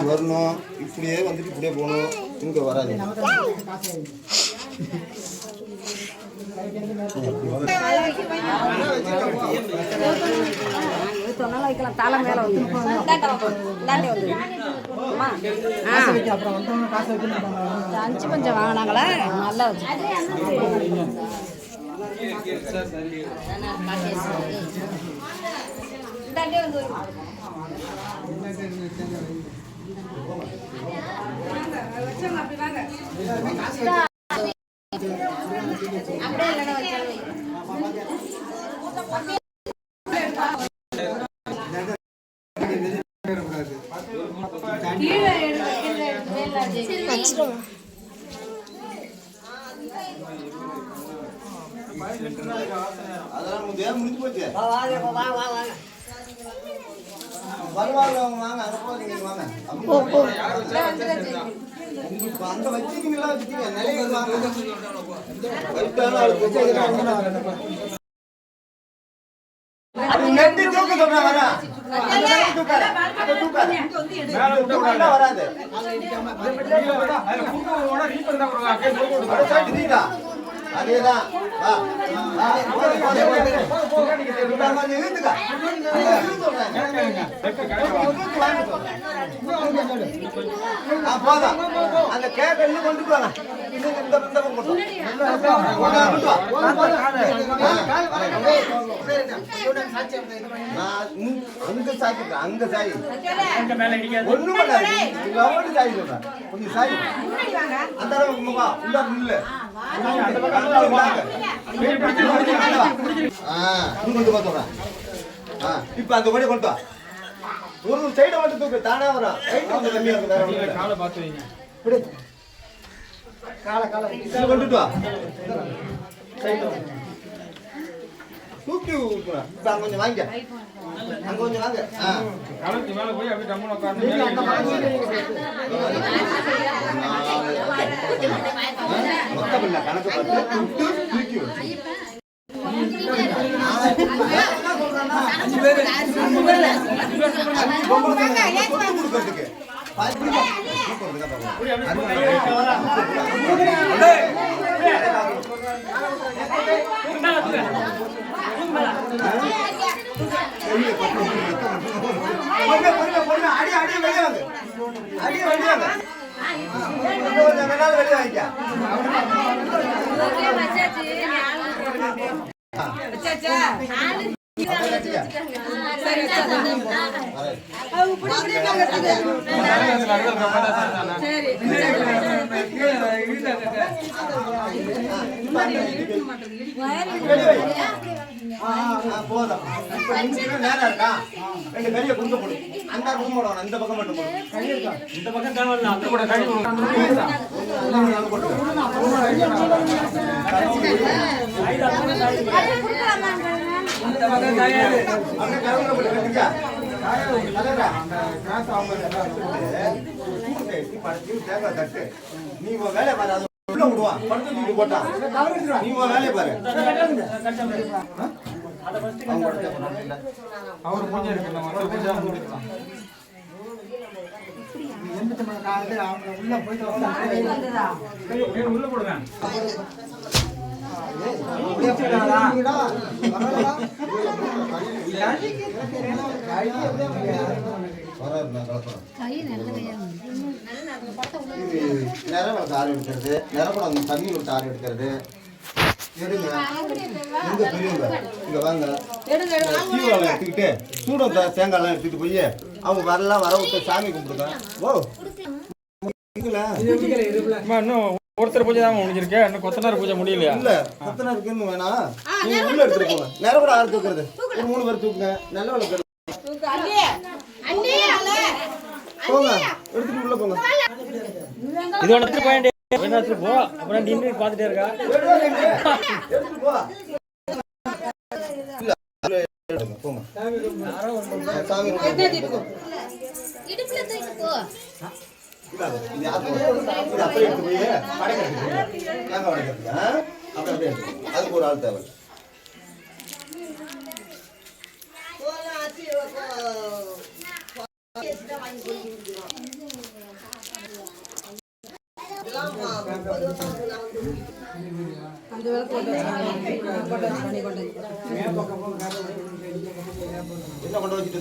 வரணும், இப்படியே வந்துட்டு இப்படியே போகணும், இங்க வராது. வைக்கலாம் தலை மேல வந்து அஞ்சு பஞ்சம் வாங்கினாங்களா நல்லா வச்சு அதெல்லாம் முடிஞ்சு போச்சு. வருவாங்க வாங்க, அங்க போறீங்க வாங்க. உங்களுக்கு அங்க வச்சுக்கீங்களா வச்சுக்கீங்க நிறைய நெட்டி தூக்க சொல்றேன் வர வராது அதேதான் போதும் அந்த கேக்க இன்னும் கொண்டு போவாங்க அங்க சாய் அங்க சாய் ஒண்ணும் பண்ணாது சாய் சொல்றேன் கொஞ்சம் சாய் அந்த அளவுக்கு முகம் உள்ள நில்லு இப்ப அந்த கொடி கொண்டு ஒரு சைட மட்டும் தூக்கு தானே வரும் கம்மியா கொண்டுட்டு வா தூக்கி அங்க கொஞ்சம் வாங்க அங்க கொஞ்சம் வாங்க போய் அப்படியே மொத்தம் இல்ல கணக்கு பார்த்து தூக்கி கொடுக்கறதுக்கு அடி அடி வெளியே வந்து அடி வெளியே வந்து போதும் நேரம் இருக்கா ரெண்டு கையை குடுக்க போடும் அந்த ரூம் போடணும் இந்த பக்கம் மட்டும் போடும் இந்த பக்கம் தேவையில்லை அந்த கூட கை நீ வேலை பாரு உள்ள விடுவான் படுத்து தூக்கி போட்டான் நீ வேலையை பாரு அவர் பூஜை இருக்கு பூஜை முடிக்கலாம் உள்ள போயிட்டு உள்ள போடுவேன் நிறவளத்தை ஆறு எடுக்கிறது நிறப்படம் தண்ணி விட்டு ஆறு எடுக்கிறது எடுங்க இங்க பெரியவங்க இங்க வாங்க சீவெல்லாம் எடுத்துக்கிட்டு சூடம் தேங்காய்லாம் எடுத்துட்டு போய் அவங்க வரலாம் வர விட்டு சாமி கும்பிடுங்க ஓ இன்னும் ஒருத்தர் பூஜை தான் முடிஞ்சிருக்கு இன்னும் கொத்தனார் பூஜை முடியலையா இல்ல கொத்தனாருக்குன்னு வேணா நீங்க உள்ள எடுத்துட்டு போங்க நிறப்படம் ஆறு தூக்குறது ஒரு 3 பேர் தூக்குங்க நல்ல வேலை போங்க எடுத்துட்டு உள்ள போங்க இது ஒன்று பாயிண்ட் போ அப்புறம் நின்று பார்த்துட்டே இருக்கா இது அப்படியே எடுத்து போய் வடைக்கிறதுக்கு தேங்காய் வடைக்கிறதுக்கு அப்படியே எடுத்து அதுக்கு ஒரு ஆள் தேவை. என்ன கொண்டு வச்சுட்டு